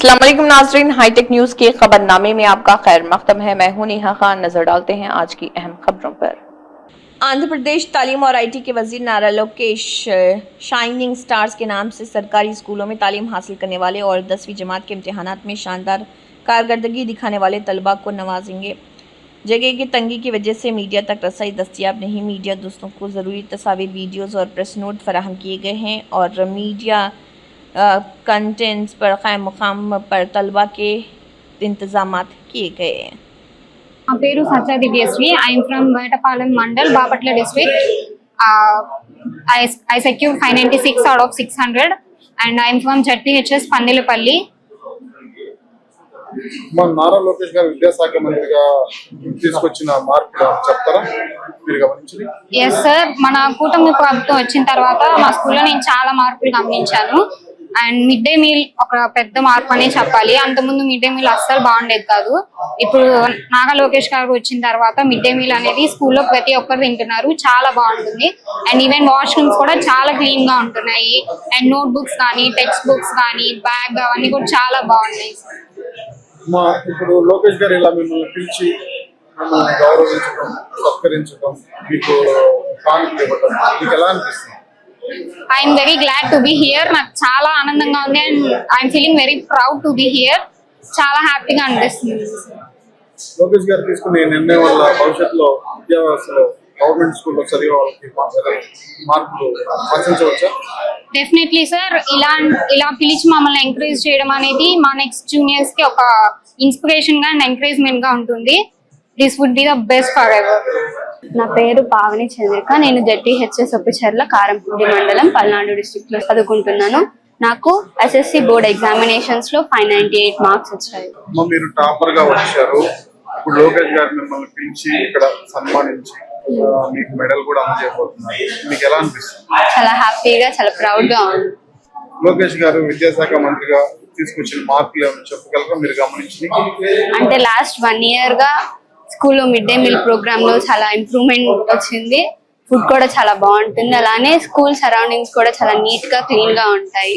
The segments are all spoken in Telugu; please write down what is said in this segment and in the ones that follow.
अस्सलाम वालेकुम नाज़रीन, हाईटेक न्यूज के खबरनामे में आपका खैर मकदम है। मैं हूं नेहा खान। नजर डालते हैं आज की अहम खबरों पर। आंध्र प्रदेश तालीम और आईटी के वजीर नारा लोकेश शाइनिंग स्टार्स के नाम से सरकारी स्कूलों में तालीम हासिल करने वाले और 10वीं जमात के इम्तिहानात में शानदार कारकर्दगी दिखाने वाले तलबा को नवाजेंगे। जगह की तंगी की वजह से मीडिया तक रसाई दस्तियाब नहीं। मीडिया दोस्तों को ज़रूरी तस्वीर, वीडियोज़ और प्रेस नोट फराहम किए गए हैं और मीडिया कंटेंट्स पर क़ायम मुकाम पर तलबा के इंतजामात किए गए हैं। నా పేరు Satya Divyasri. I am from Vetapalem mandal, Bapatla district. I secured 596 out of 600 and I am from ZPHS Pandillapalli. మన నారా లోకేష్ గారు విద్యాశాఖ మంత్రిగా తీసుకొచ్చిన మార్పులు చెప్తారా మీరు గమనించింది? ఎస్ సార్, మన కూటమి ప్రభుత్వం వచ్చిన తర్వాత మా స్కూల్లో నేను చాలా మార్పులు గమనించాను. అండ్ మిడ్ డే మీల్ ఒక పెద్ద మార్పు అనే చెప్పాలి. అంతకుముందు మిడ్ డే మీల్ అస్సలు బాగుండేది కాదు. ఇప్పుడు నారా లోకేష్ గారు వచ్చిన తర్వాత మిడ్ డే మీల్ అనేది స్కూల్లో ప్రతి ఒక్కరు తింటున్నారు, చాలా బాగుంటుంది. అండ్ ఈవెన్ వాష్రూమ్స్ కూడా చాలా క్లీన్ గా ఉంటున్నాయి. అండ్ నోట్ బుక్స్ కానీ, టెక్స్ట్ బుక్స్ కానీ, బ్యాగ్ అవన్నీ కూడా చాలా బాగున్నాయి. ఇప్పుడు లోకేష్ గారు ఇలా మిమ్మల్ని పిలిచి మిమ్మల్ని గౌరవించడం, సత్కరించడం, మీకు కానుకలు ఇవ్వడం మీకు ఎలా అనిపిస్తుంది? I'm very glad to be here. నాకు చాలా ఆనందంగా ఉంది and I'm feeling very proud to be here. చాలా హ్యాపీగా అనిపిస్తుంది. లోకేష్ గారు తీసుకునే నిర్ణయం వల్ల భవిష్యత్తులో విద్యా వ్యవస్థలో గవర్నమెంట్ స్కూల్లో చదివే వాళ్ళకి మార్పులు ఆశించవచ్చా? Definitely sir. ఇలా పిలిచి మమ్మల్ని ఎంకరేజ్ చేయడం అనేది మా నెక్స్ట్ జూనియర్స్ కి ఒక ఇన్స్పిరేషన్ గా అండ్ ఎంకరేజ్మెంట్ గా ఉంటుంది. This would be the best forever. నా పేరు పావని చంద్రిక. నేను ZPHS ఒప్పిచెర్ల కారంపూడి మండలం, పల్నాడు డిస్ట్రిక్ట్ లో చదువుకుంటున్నాను. నాకు SSC బోర్డ్ ఎగ్జామినేషన్స్ లో 598 మార్క్స్ వచ్చాయి. మీరు టాపర్ గా వచ్చారు. ఇప్పుడు లోకేష్ గారు మిమ్మల్ని పిలిచి ఇక్కడ సన్మానించి మీకు మెడల్ కూడా అందజేయబోతున్నారు. మీకు ఎలా అనిపిస్తుంది? చాలా హ్యాపీగా, చాలా ప్రౌడ్ గా ఉంది. లోకేష్ గారు విద్యాశాఖ మంత్రిగా తీసుకొచ్చిన మార్పులు ఏమైనా చెప్పగలరా మీరు గమనించి? అంటే లాస్ట్ 1 year గా స్కూల్లో మిడ్ డే మీల్ ప్రోగ్రామ్ లో చాలా ఇంప్రూవ్మెంట్ వచ్చింది. ఫుడ్ కూడా చాలా బాగుంటుంది. అలానే స్కూల్ సరౌండింగ్స్ కూడా చాలా నీట్ గా, క్లీన్ గా ఉంటాయి.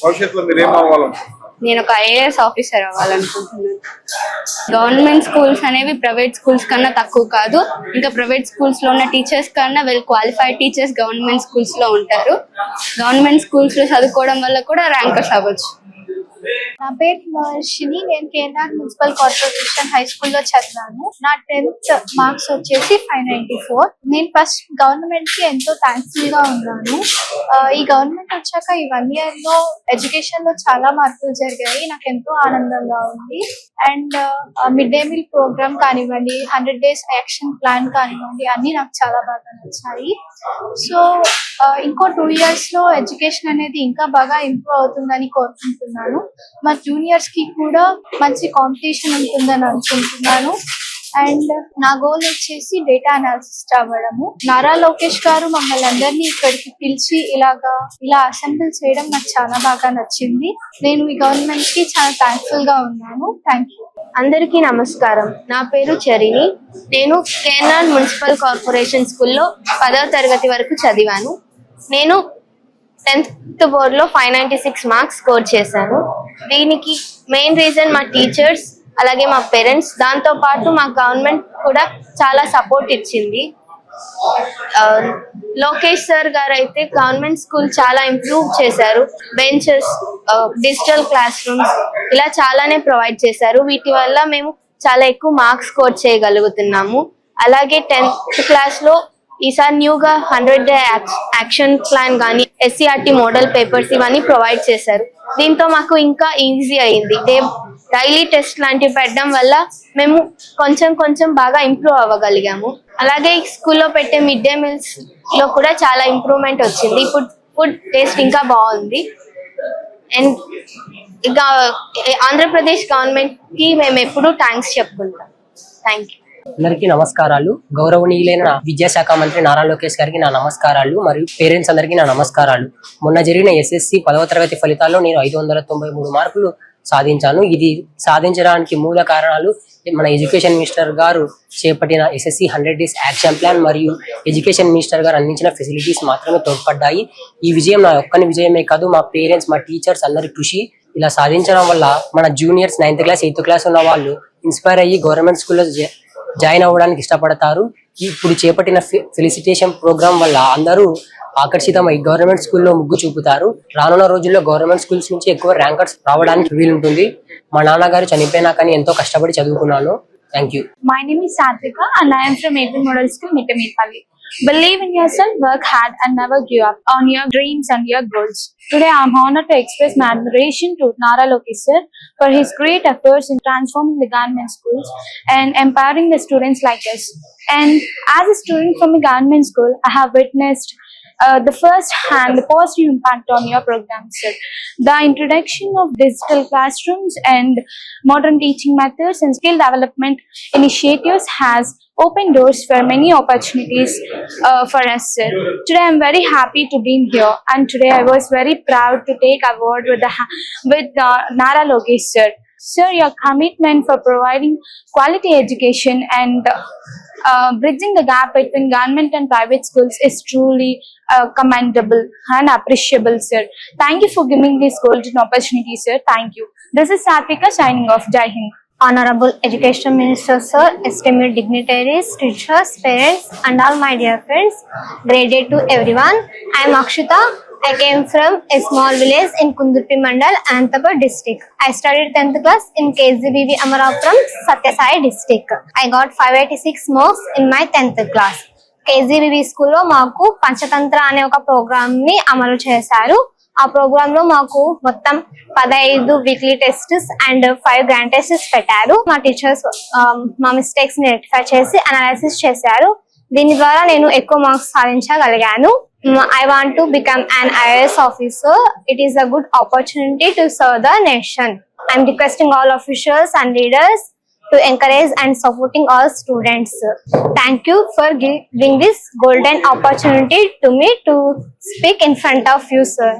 భవిష్యత్తులో మీరు ఏం అవ్వాలనుకుంటున్నారు? నేను ఒక IAS ఆఫీసర్ అవ్వాలనుకుంటున్నాను. గవర్నమెంట్ స్కూల్స్ అనేవి ప్రైవేట్ స్కూల్స్ కన్నా తక్కువ కాదు. ఇంకా ప్రైవేట్ స్కూల్స్ లో ఉన్న టీచర్స్ కన్నా well qualified teachers government schools లో ఉంటారు. గవర్నమెంట్ స్కూల్స్ లో చదువుకోవడం వల్ల కూడా ర్యాంకర్స్ అవ్వచ్చు. నా పేరు హిమవర్షిని. నేను కేఎన్ఆర్ మున్సిపల్ కార్పొరేషన్ హై స్కూల్లో చదివాను. నా 10th మార్క్స్ వచ్చేసి 594. నేను ఫస్ట్ గవర్నమెంట్ కి ఎంతో థ్యాంక్ఫుల్ గా ఉన్నాను. ఈ గవర్నమెంట్ వచ్చాక ఈ 1 year లో ఎడ్యుకేషన్ లో చాలా మార్పులు జరిగాయి. నాకు ఎంతో ఆనందంగా ఉంది. And mid day meal program కానివ్వండి, 100 days యాక్షన్ ప్లాన్ కానివ్వండి, అన్ని నాకు చాలా బాగా నచ్చాయి. సో ఇంకో 2 years లో ఎడ్యుకేషన్ అనేది ఇంకా బాగా ఇంప్రూవ్ అవుతుందని కోరుకుంటున్నాను. మా జూనియర్స్ కి కూడా మంచి కాంపిటీషన్ ఉంటుందని అనుకుంటున్నాను. అండ్ నా గోల్ వచ్చేసి డేటా అనాలిసిస్ట్ అవ్వడము. నారా లోకేష్ గారు మమ్మల్ని అందరినీ ఇక్కడికి పిలిచి ఇలా అసెంబ్లీ చేయడం నాకు చాలా బాగా నచ్చింది. నేను ఈ గవర్నమెంట్ కి చాలా థ్యాంక్ఫుల్ గా ఉన్నాను. Thank you. అందరికీ నమస్కారం. నా పేరు చరిణి. నేను కేఎన్ఆర్ మున్సిపల్ కార్పొరేషన్ స్కూల్లో 10వ తరగతి వరకు చదివాను. నేను 10th బోర్డులో 596 మార్క్స్ స్కోర్ చేశాను. దీనికి మెయిన్ రీజన్ మా టీచర్స్, అలాగే మా పేరెంట్స్, దాంతో పాటు మా గవర్నమెంట్ కూడా చాలా సపోర్ట్ ఇచ్చింది. లోకేష్ సార్ గారు అయితే గవర్నమెంట్ స్కూల్ చాలా ఇంప్రూవ్ చేశారు. బెంచెస్, డిజిటల్ క్లాస్ రూమ్స్ ఇలా చాలానే ప్రొవైడ్ చేశారు. వీటి వల్ల మేము చాలా ఎక్కువ మార్క్స్ స్కోర్ చేయగలుగుతున్నాము. అలాగే 10th క్లాస్లో ఈసారి న్యూగా 100 day యాక్షన్ ప్లాన్ కానీ, SCRT మోడల్ పేపర్స్ ఇవన్నీ ప్రొవైడ్ చేశారు. దీంతో మాకు ఇంకా ఈజీ అయింది. డైలీ టెస్ట్ లాంటివి పెట్టడం వల్ల మేము కొంచెం బాగా ఇంప్రూవ్ అవ్వగలిగాము. అలాగే స్కూల్లో పెట్టే మిడ్ డే మీల్స్ లో కూడా చాలా ఇంప్రూవ్మెంట్ వచ్చింది. ఫుడ్ టేస్ట్ ఇంకా బాగుంది. అండ్ ఇంకా ఆంధ్రప్రదేశ్ గవర్నమెంట్ కి మేము ఎప్పుడూ థ్యాంక్స్ చెప్పుకుంటాం. Thank you. అందరికీ నమస్కారాలు. గౌరవనీయులైన విద్యాశాఖ మంత్రి నారా లోకేష్ గారికి నా నమస్కారాలు మరియు పేరెంట్స్ అందరికీ నా నమస్కారాలు. మొన్న జరిగిన SSC 10వ తరగతి ఫలితాల్లో నేను 593 మార్కులు సాధించాను. ఇది సాధించడానికి మూల కారణాలు మన ఎడ్యుకేషన్ మినిస్టర్ గారు చేపట్టిన SSC 100 days యాక్షన్ ప్లాన్ మరియు ఎడ్యుకేషన్ మినిస్టర్ గారు అందించిన ఫెసిలిటీస్ మాత్రమే తోడ్పడ్డాయి. ఈ విజయం నా ఒక్కని విజయమే కాదు, మా పేరెంట్స్, మా టీచర్స్ అందరి కృషి ఇలా సాధించడం వల్ల మన juniors 9th class 8th class ఉన్న వాళ్ళు ఇన్స్పైర్ అయ్యి గవర్నమెంట్ స్కూల్లో జాయిన్ అవ్వడానికి ఇష్టపడతారు. ఇప్పుడు చేపట్టిన ఫెలిసిటేషన్ ప్రోగ్రామ్ వల్ల అందరూ ఆకర్షితమై గవర్నమెంట్ స్కూల్లో ముగ్గు చూపుతారు. రానున్న రోజుల్లో గవర్నమెంట్ స్కూల్స్ నుంచి ఎక్కువ ర్యాంకర్స్ రావడానికి వీలుంటుంది. మా నాన్నగారు చనిపోయినా కానీ ఎంతో కష్టపడి చదువుకున్నాను. Thank you. My name is Satvika and I am from AP Model School, Mittamipalli. Believe in yourself, work hard and never give up on your dreams and your goals. Today I am honored to express my admiration to Nara Lokesh sir for his great efforts in transforming the government schools and empowering the students like us. And as a student from a government school, I have witnessed the first hand the positive impact on your program, sir. The introduction of digital classrooms and modern teaching methods and skill development initiatives has opened doors for many opportunities for us, sir. Today I am very happy to be here, and today I was very proud to take award with Nara Lokesh sir. Sir, your commitment for providing quality education and bridging the gap between government and private schools is truly commendable and appreciable, sir. Thank you for giving this golden opportunity, sir. Thank you. This is Satvika signing off. Jai Hind. Honorable Education Minister Sir, esteemed dignitaries, teachers, parents and all my dear friends, great day to everyone. I am Akshita. I came from a small village in Kundurpi Mandal, Anantapur district. I studied 10th class in KZBV Amarapuram, Satyasai district. I got 586 marks in my 10th class. KZBV స్కూల్లో మాకు పంచతంత్ర అనే ఒక ప్రోగ్రామ్ ని అమలు చేశారు. ఆ ప్రోగ్రామ్ లో మాకు మొత్తం 15 weekly tests and 5 grand tests పెట్టారు. మా టీచర్స్ మా మిస్టేక్స్ ని రెక్టిఫై చేసి అనాలిసిస్ చేశారు. దీని ద్వారా నేను ఎక్కువ marks సాధించగలిగాను. I want to become an IAS officer. It is a good opportunity to serve the nation. I am requesting all officials and leaders to encourage and supporting all students. Thank you for giving this golden opportunity to me to speak in front of you, sir.